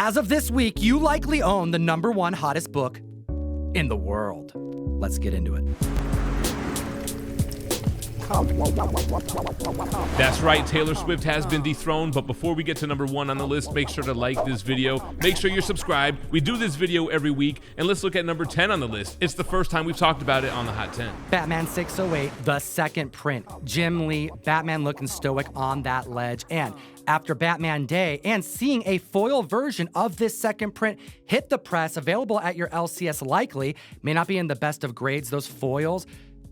As of this week, you likely own the #1 hottest book in the world. Let's get into it. That's right, Taylor Swift has been dethroned, but before we get to #1 on the list, make sure to like this video, make sure you're subscribed. We do this video every week, and let's look at #10 on the list. It's the first time we've talked about it on the Hot 10. Batman 608, the second print. Jim Lee, Batman looking stoic on that ledge. And after Batman Day and seeing a foil version of this second print hit the press, available at your LCS likely, may not be in the best of grades, those foils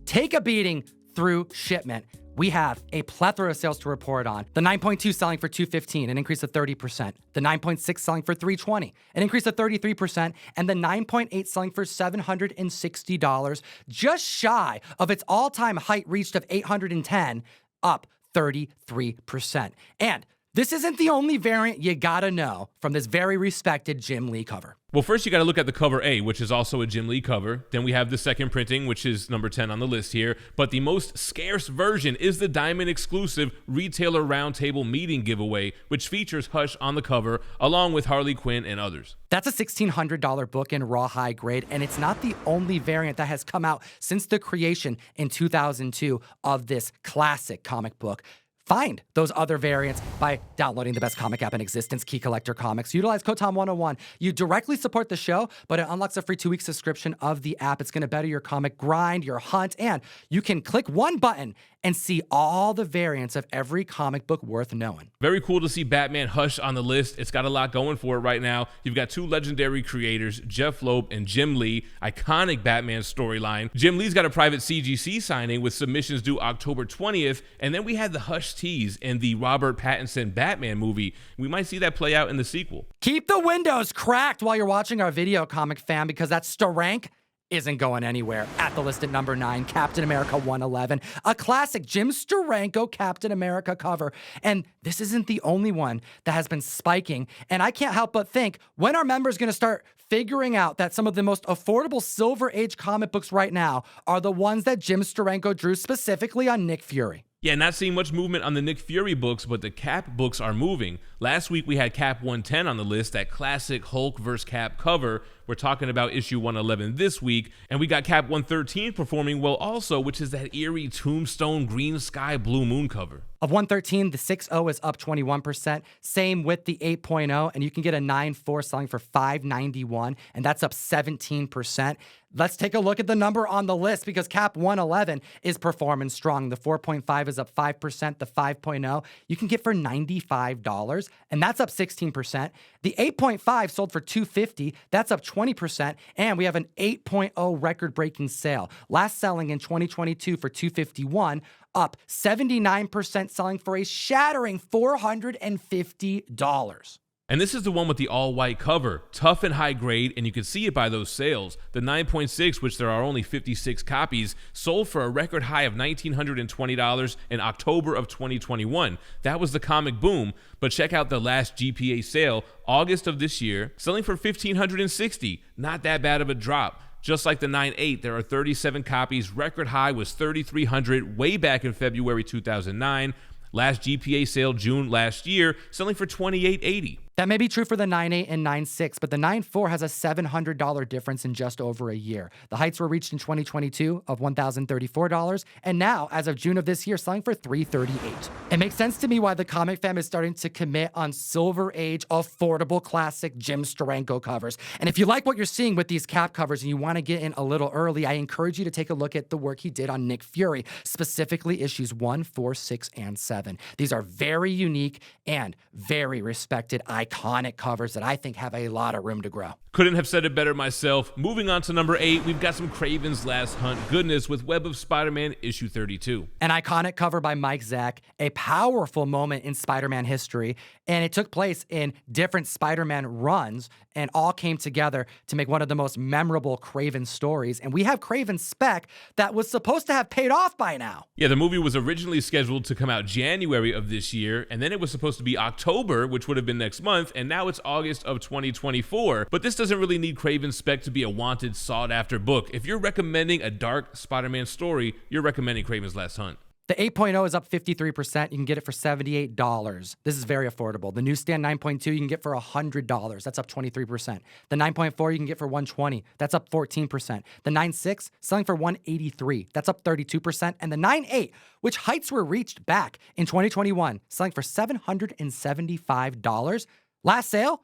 take a beating through shipment. We have a plethora of sales to report on. The 9.2 selling for $215, an increase of 30%. The 9.6 selling for $320, an increase of 33%. And the 9.8 selling for $760, just shy of its all-time height reached of $810, up 33%. And this isn't the only variant you gotta know from this very respected Jim Lee cover. Well, first you gotta look at the cover A, which is also a Jim Lee cover. Then we have the second printing, which is #10 on the list here. But the most scarce version is the Diamond exclusive Retailer Roundtable Meeting giveaway, which features Hush on the cover, along with Harley Quinn and others. That's a $1,600 book in raw high grade, and it's not the only variant that has come out since the creation in 2002 of this classic comic book. Find those other variants by downloading the best comic app in existence, Key Collector Comics. Utilize code TOM101. You directly support the show, but it unlocks a free 2-week subscription of the app. It's going to better your comic grind, your hunt, and you can click one button and see all the variants of every comic book worth knowing. Very cool to see Batman Hush on the list. It's got a lot going for it right now. You've got two legendary creators, Jeff Loeb and Jim Lee, iconic Batman storyline. Jim Lee's got a private CGC signing with submissions due October 20th, and then we had the Hush tease in the Robert Pattinson Batman movie. We might see that play out in the sequel. Keep the windows cracked while you're watching our video, comic fan, because that Steranko isn't going anywhere. At the list at #9, Captain America 111, a classic Jim Steranko Captain America cover. And this isn't the only one that has been spiking. And I can't help but think, when are members going to start figuring out that some of the most affordable Silver Age comic books right now are the ones that Jim Steranko drew specifically on Nick Fury? Yeah, not seeing much movement on the Nick Fury books, but the Cap books are moving. Last week we had Cap 110 on the list, that classic Hulk vs. Cap cover. We're talking about issue 111 this week, and we got Cap 113 performing well also, which is that eerie tombstone green sky blue moon cover. Of 113, the 6.0 is up 21%. Same with the 8.0, and you can get a 9.4 selling for $591, and that's up 17%. Let's take a look at the number on the list, because Cap 111 is performing strong. The 4.5 is up 5%. The 5.0 you can get for $95, and that's up 16%. The 8.5 sold for $250. That's up 20%. And we have an 8.0 record-breaking sale. Last selling in 2022 for $251, up 79%, selling for a shattering $450. And this is the one with the all-white cover, tough and high grade, and you can see it by those sales. The 9.6, which there are only 56 copies, sold for a record high of $1,920 in October of 2021. That was the comic boom, but check out the last GPA sale, August of this year, selling for $1,560. Not that bad of a drop. Just like the 9.8, there are 37 copies. Record high was $3,300 way back in February 2009. Last GPA sale June last year, selling for $2,880. That may be true for the 9.8 and 9.6, but the 9.4 has a $700 difference in just over a year. The heights were reached in 2022 of $1,034, and now, as of June of this year, selling for $338. It makes sense to me why the comic fam is starting to commit on Silver Age, affordable, classic Jim Steranko covers. And if you like what you're seeing with these Cap covers and you want to get in a little early, I encourage you to take a look at the work he did on Nick Fury, specifically issues 1, 4, 6, and 7. These are very unique and very respected, iconic covers that I think have a lot of room to grow. Couldn't have said it better myself. Moving on to #8, we've got some Kraven's Last Hunt goodness with Web of Spider-Man issue 32. An iconic cover by Mike Zeck, a powerful moment in Spider-Man history, and it took place in different Spider-Man runs and all came together to make one of the most memorable Kraven stories. And we have Kraven's spec that was supposed to have paid off by now. Yeah, the movie was originally scheduled to come out January of this year, and then it was supposed to be October, which would have been next month, and now it's August of 2024. But this doesn't really need Kraven's spec to be a wanted, sought-after book. If you're recommending a dark Spider-Man story, you're recommending Kraven's Last Hunt. The 8.0 is up 53%. You can get it for $78. This is very affordable. The newsstand 9.2 you can get for $100. That's up 23%. The 9.4 you can get for $120. That's up 14%. The 9.6 selling for $183. That's up 32%. And the 9.8, which heights were reached back in 2021, selling for $775. Last sale,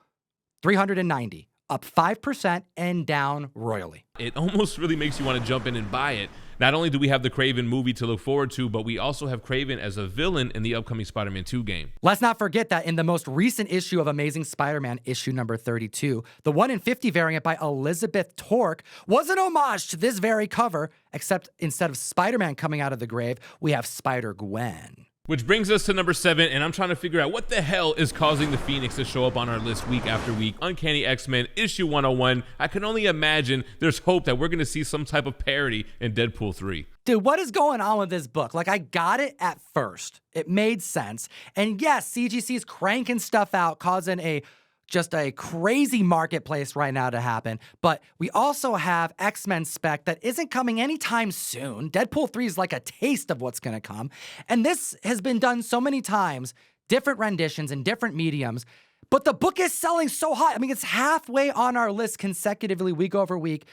$390. Up 5% and down royally. It almost really makes you want to jump in and buy it. Not only do we have the Kraven movie to look forward to, but we also have Kraven as a villain in the upcoming Spider-Man 2 game. Let's not forget that in the most recent issue of Amazing Spider-Man, issue number 32, the 1 in 50 variant by Elizabeth Torque was an homage to this very cover, except instead of Spider-Man coming out of the grave, we have Spider-Gwen. Which brings us to number 7, and I'm trying to figure out what the hell is causing the Phoenix to show up on our list week after week. Uncanny X-Men, issue 101. I can only imagine there's hope that we're going to see some type of parody in Deadpool 3. Dude, what is going on with this book? Like, I got it at first. It made sense. And yes, CGC is cranking stuff out, causing just a crazy marketplace right now to happen. But we also have X-Men spec that isn't coming anytime soon. Deadpool 3 is like a taste of what's going to come. And this has been done so many times, different renditions and different mediums. But the book is selling so hot. I mean, it's halfway on our list consecutively week over week.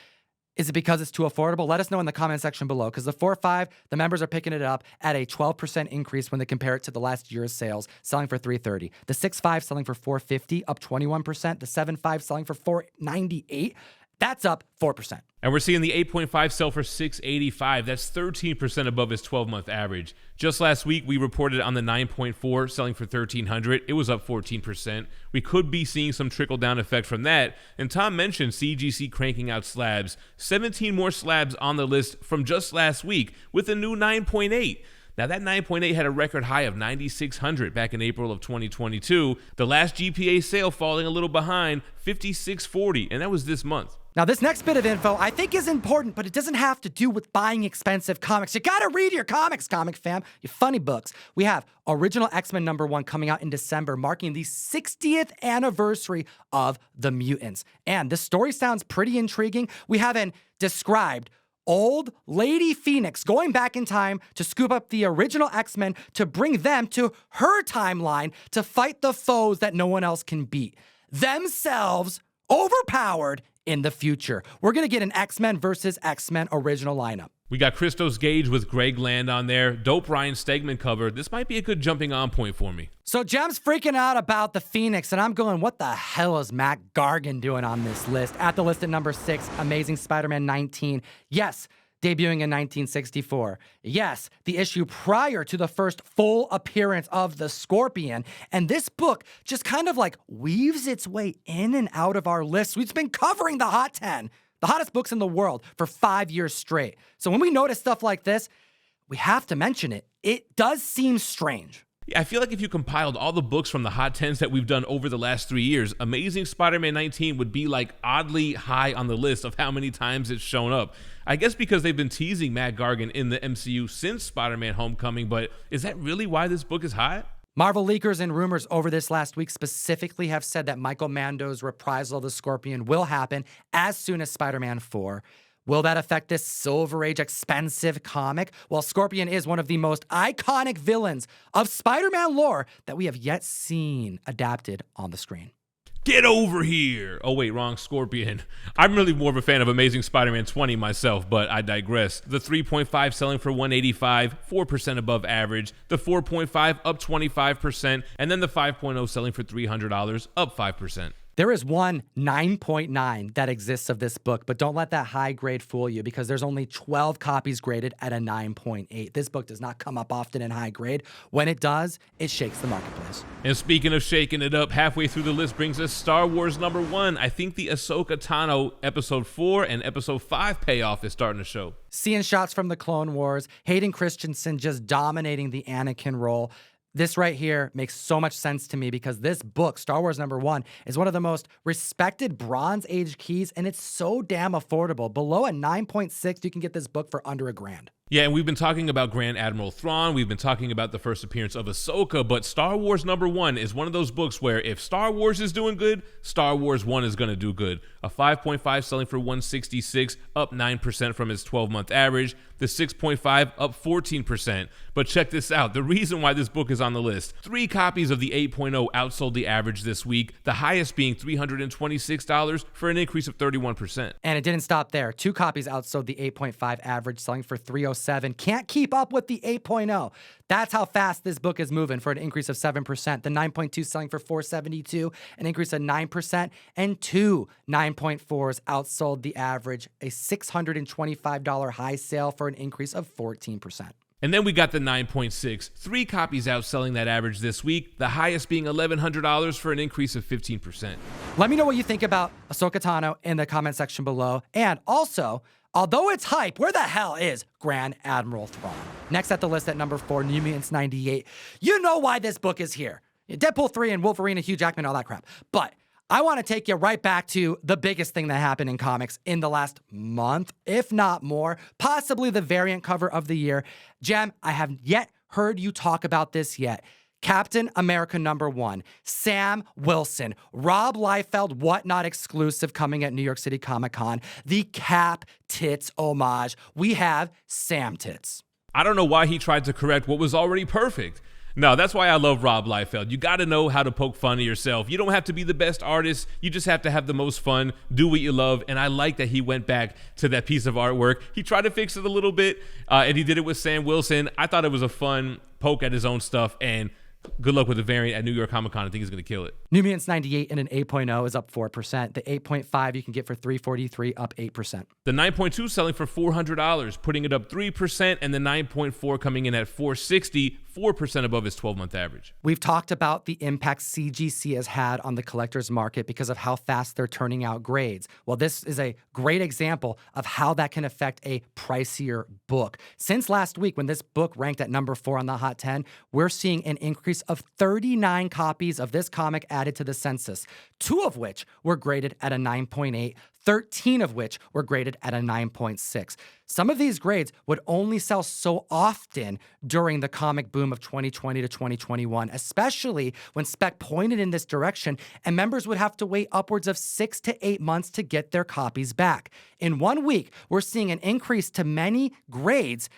Is it because it's too affordable? Let us know in the comment section below, because the 4.5, the members are picking it up at a 12% increase when they compare it to the last year's sales, selling for $330. The 6.5 selling for $450, up 21%. The 7.5 selling for $498. That's up 4%. And we're seeing the 8.5 sell for $685. That's 13% above its 12-month average. Just last week, we reported on the 9.4 selling for $1,300. It was up 14%. We could be seeing some trickle-down effect from that. And Tom mentioned CGC cranking out slabs. 17 more slabs on the list from just last week with a new 9.8. Now, that 9.8 had a record high of 9,600 back in April of 2022. The last GPA sale falling a little behind, 5,640, and that was this month. Now, this next bit of info I think is important, but it doesn't have to do with buying expensive comics. You gotta read your comics, comic fam, you funny books. We have Original X-Men #1 coming out in December, marking the 60th anniversary of the mutants. And the story sounds pretty intriguing. We have an described old Lady Phoenix going back in time to scoop up the original X-Men to bring them to her timeline to fight the foes that no one else can beat. Themselves overpowered in the future. We're going to get an X-Men versus X-Men original lineup. We got Christos Gage with Greg Land on there. Dope Ryan Stegman cover. This might be a good jumping on point for me. So Jem's freaking out about the Phoenix, and I'm going, what the hell is Matt Gargan doing on this list? At the list at number 6, Amazing Spider-Man 19. Yes, debuting in 1964. Yes, the issue prior to the first full appearance of the Scorpion. And this book just kind of like weaves its way in and out of our list. We've been covering the HOT10, the hottest books in the world, for 5 years straight. So when we notice stuff like this, we have to mention it. It does seem strange. I feel like if you compiled all the books from the Hot 10s that we've done over the last 3 years, Amazing Spider-Man 19 would be like oddly high on the list of how many times it's shown up. I guess because they've been teasing Matt Gargan in the MCU since Spider-Man Homecoming, but is that really why this book is hot? Marvel leakers and rumors over this last week specifically have said that Michael Mando's reprisal of the Scorpion will happen as soon as Spider-Man 4. Will that affect this Silver Age expensive comic? Well, Scorpion is one of the most iconic villains of Spider-Man lore that we have yet seen adapted on the screen. Get over here! Oh wait, wrong Scorpion. I'm really more of a fan of Amazing Spider-Man 20 myself, but I digress. The 3.5 selling for $185, 4% above average. The 4.5 up 25%, and then the 5.0 selling for $300, up 5%. There is one 9.9 that exists of this book, but don't let that high grade fool you because there's only 12 copies graded at a 9.8. This book does not come up often in high grade. When it does, it shakes the marketplace. And speaking of shaking it up, halfway through the list brings us Star Wars #1. I think the Ahsoka Tano Episode 4 and Episode 5 payoff is starting to show. Seeing shots from the Clone Wars, Hayden Christensen just dominating the Anakin role. This right here makes so much sense to me because this book, Star Wars #1, is one of the most respected Bronze Age keys, and it's so damn affordable. Below a 9.6, you can get this book for under $1,000. Yeah, and we've been talking about Grand Admiral Thrawn, we've been talking about the first appearance of Ahsoka, but Star Wars #1 is one of those books where if Star Wars is doing good, Star Wars 1 is going to do good. A 5.5 selling for $166, up 9% from its 12-month average. The 6.5 up 14%. But check this out, the reason why this book is on the list. 3 copies of the 8.0 outsold the average this week, the highest being $326 for an increase of 31%. And it didn't stop there. 2 copies outsold the 8.5 average, selling for $307. Can't keep up with the 8.0. That's how fast this book is moving for an increase of 7%. The 9.2 selling for $472, an increase of 9%. And 2 9.4s outsold the average, a $625 high sale for an increase of 14%. And then we got the 9.6, 3 copies outselling that average this week, the highest being $1,100 for an increase of 15%. Let me know what you think about Ahsoka Tano in the comment section below. And also, although it's hype, where the hell is Grand Admiral Thrawn? Next at the list at number 4, New Mutants 98. You know why this book is here. Deadpool 3 and Wolverine and Hugh Jackman, all that crap. But I want to take you right back to the biggest thing that happened in comics in the last month, if not more, possibly the variant cover of the year. Jem, I haven't yet heard you talk about this yet. Captain America #1, Sam Wilson, Rob Liefeld, Whatnot exclusive coming at New York City Comic Con. The Cap Tits homage. We have Sam Tits. I don't know why he tried to correct what was already perfect. No, that's why I love Rob Liefeld. You got to know how to poke fun at yourself. You don't have to be the best artist. You just have to have the most fun, do what you love. And I like that he went back to that piece of artwork. He tried to fix it a little bit, and he did it with Sam Wilson. I thought it was a fun poke at his own stuff, and good luck with the variant at New York Comic Con. I think he's going to kill it. New Mutants 98 in an 8.0 is up 4%. The 8.5 you can get for $343, up 8%. The 9.2 selling for $400, putting it up 3%, and the 9.4 coming in at $460, 4% above its 12-month average. We've talked about the impact CGC has had on the collector's market because of how fast they're turning out grades. Well, this is a great example of how that can affect a pricier book. Since last week, when this book ranked at number 4 on the Hot 10, we're seeing an increase of 39 copies of this comic added to the census, 2 of which were graded at a 9.8, 13 of which were graded at a 9.6. Some of these grades would only sell so often during the comic boom of 2020 to 2021, especially when spec pointed in this direction, and members would have to wait upwards of 6 to 8 months to get their copies back. In 1 week, we're seeing an increase to many grades,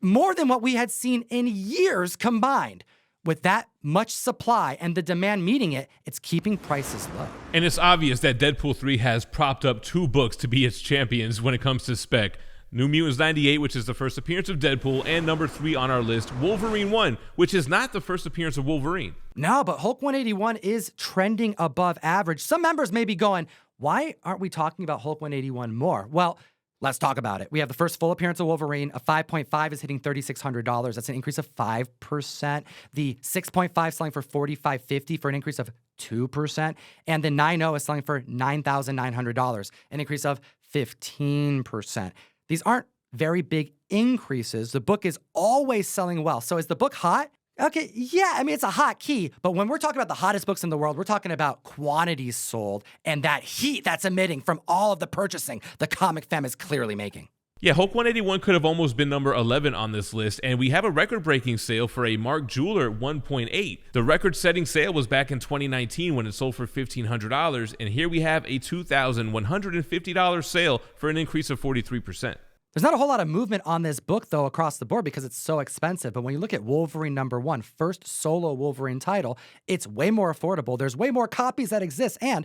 more than what we had seen in years combined. With that much supply and the demand meeting it, it's keeping prices low. And it's obvious that Deadpool 3 has propped up 2 books to be its champions when it comes to spec. New Mutants 98, which is the first appearance of Deadpool, and number 3 on our list, Wolverine 1, which is not the first appearance of Wolverine. No, but Hulk 181 is trending above average. Some members may be going, why aren't we talking about Hulk 181 more? Well, let's talk about it. We have the first full appearance of Wolverine. A 5.5 is hitting $3,600. That's an increase of 5%. The 6.5 selling for $4,550 for an increase of 2%. And the 9.0 is selling for $9,900, an increase of 15%. These aren't very big increases. The book is always selling well. So is the book hot? Okay, yeah, I mean, it's a hot key, but when we're talking about the hottest books in the world, we're talking about quantities sold and that heat that's emitting from all of the purchasing the comic femme is clearly making. Yeah, Hulk 181 could have almost been number 11 on this list, and we have a record-breaking sale for a Mark Jeweler 1.8. The record-setting sale was back in 2019 when it sold for $1,500, and here we have a $2,150 sale for an increase of 43%. There's not a whole lot of movement on this book, though, across the board because it's so expensive. But when you look at Wolverine #1, first solo Wolverine title, it's way more affordable. There's way more copies that exist, and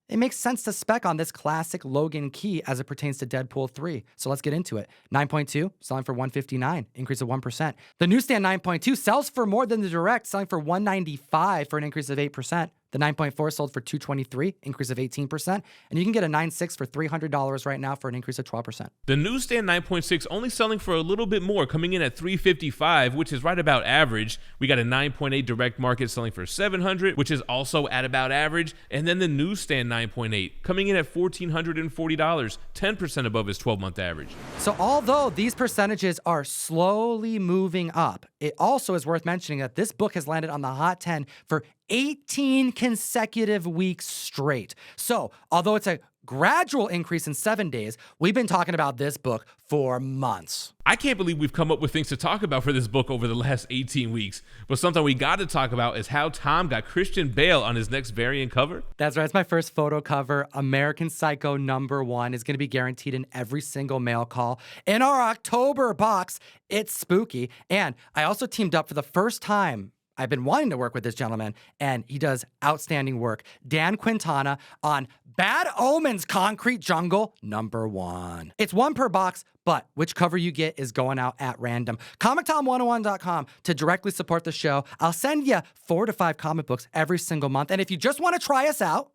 it makes sense to spec on this classic Logan key as it pertains to Deadpool 3. So let's get into it. 9.2, selling for $159, increase of 1%. The newsstand 9.2 sells for more than the direct, selling for $195 for an increase of 8%. The 9.4 sold for $223, increase of 18%. And you can get a 9.6 for $300 right now for an increase of 12%. The newsstand 9.6 only selling for a little bit more, coming in at $355, which is right about average. We got a 9.8 direct market selling for $700, which is also at about average. And then the newsstand 9.8 coming in at $1,440, 10% above its 12-month average. So although these percentages are slowly moving up, it also is worth mentioning that this book has landed on the Hot 10 for 18 consecutive weeks straight. So, although it's a gradual increase in 7 days, we've been talking about this book for months. I can't believe we've come up with things to talk about for this book over the last 18 weeks. But something we got to talk about is how Tom got Christian Bale on his next variant cover. That's right. It's my first photo cover. American Psycho #1 is going to be guaranteed in every single mail call. In our October box, it's spooky. And I also teamed up for the first time. I've been wanting to work with this gentleman, and he does outstanding work. Dan Quintana on Bad Omens Concrete Jungle #1. It's one per box, but which cover you get is going out at random. ComicTom101.com to directly support the show. I'll send you 4 to 5 comic books every single month. And if you just want to try us out,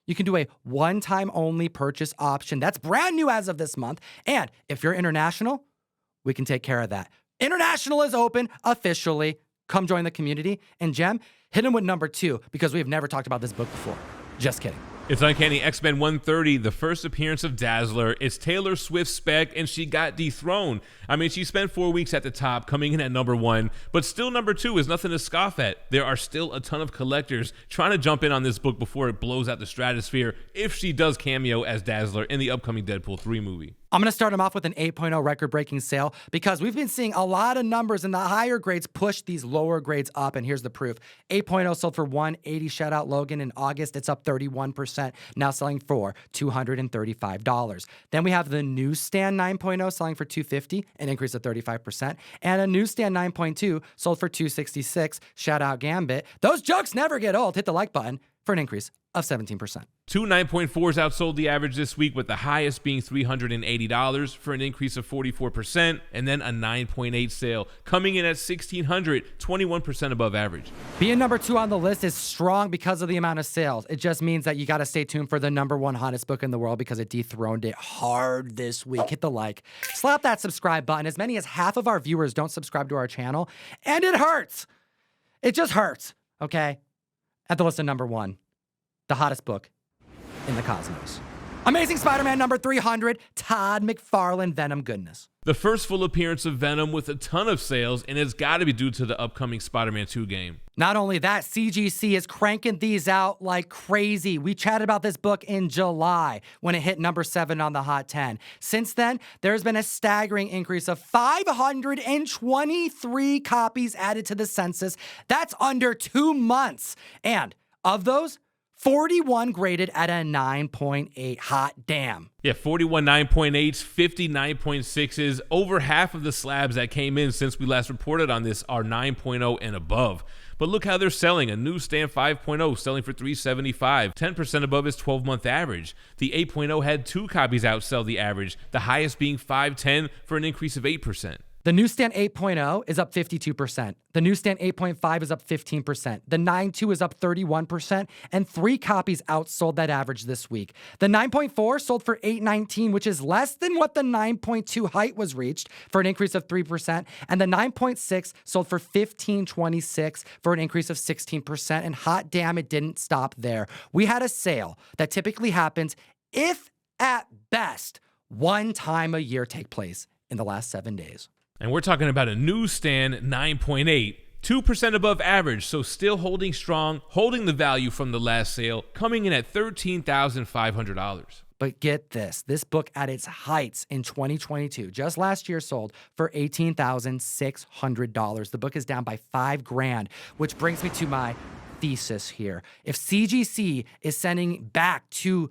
you can do a one-time only purchase option. That's brand new as of this month. And if you're international, we can take care of that. International is open officially. Come join the community. And Jem, hit him with #2 because we have never talked about this book before. Just kidding. It's Uncanny X-Men 130, the first appearance of Dazzler. It's Taylor Swift's spec, and she got dethroned. I mean, she spent 4 weeks at the top, coming in at #1, but still #2 is nothing to scoff at. There are still a ton of collectors trying to jump in on this book before it blows out the stratosphere if she does cameo as Dazzler in the upcoming Deadpool 3 movie. I'm going to start them off with an 8.0 record-breaking sale because we've been seeing a lot of numbers in the higher grades push these lower grades up, and here's the proof. 8.0 sold for $180. Shout out Logan. In August, it's up 31%, now selling for $235. Then we have the newsstand 9.0 selling for $250, an increase of 35%, and a newsstand 9.2 sold for $266. Shout out Gambit. Those jokes never get old. Hit the like button for an increase of 17%. Two 9.4s outsold the average this week, with the highest being $380 for an increase of 44%, and then a 9.8 sale coming in at $1,600, 21% above average. Being #2 on the list is strong because of the amount of sales. It just means that you got to stay tuned for the #1 hottest book in the world because it dethroned it hard this week. Hit the like. Slap that subscribe button. As many as half of our viewers don't subscribe to our channel, and it hurts. It just hurts, okay? At the list of #1, the hottest book in the cosmos. Amazing Spider-Man #300, Todd McFarlane Venom goodness. The first full appearance of Venom with a ton of sales, and it's got to be due to the upcoming Spider-Man 2 game. Not only that, CGC is cranking these out like crazy. We chatted about this book in July when it hit #7 on the HOT10. Since then, there's been a staggering increase of 523 copies added to the census. That's under 2 months. And of those, 41 graded at a 9.8. Hot damn. Yeah, 41 9.8s, 50 9.6s. Over half of the slabs that came in since we last reported on this are 9.0 and above. But look how they're selling. A newsstand 5.0 selling for $375, 10% above its 12-month average. The 8.0 had 2 copies outsell the average, the highest being 510 for an increase of 8%. The newsstand 8.0 is up 52%. The newsstand 8.5 is up 15%. The 9.2 is up 31%, and 3 copies outsold that average this week. The 9.4 sold for $819, which is less than what the 9.2 height was reached, for an increase of 3%, and the 9.6 sold for $1526 for an increase of 16%, and hot damn, it didn't stop there. We had a sale that typically happens, if at best, 1 time a year take place in the last 7 days. And we're talking about a newsstand 9.8, 2% above average, so still holding strong, holding the value from the last sale, coming in at $13,500. But get this book at its heights in 2022, just last year, sold for $18,600. The book is down by $5,000, which brings me to my thesis here. If CGC is sending back to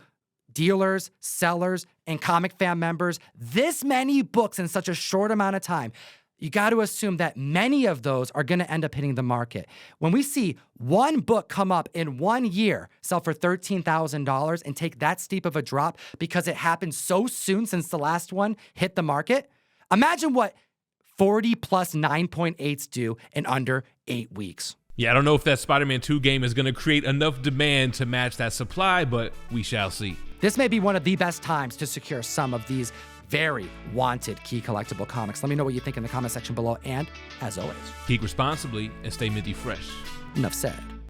dealers, sellers, and comic fan members this many books in such a short amount of time, you got to assume that many of those are going to end up hitting the market. When we see one book come up in 1 year, sell for $13,000, and take that steep of a drop because it happened so soon since the last one hit the market, imagine what 40 plus 9.8s do in under 8 weeks. Yeah, I don't know if that Spider-Man 2 game is going to create enough demand to match that supply, but we shall see. This may be one of the best times to secure some of these very wanted key collectible comics. Let me know what you think in the comment section below, and as always, Geek responsibly and stay minty fresh. Enough said.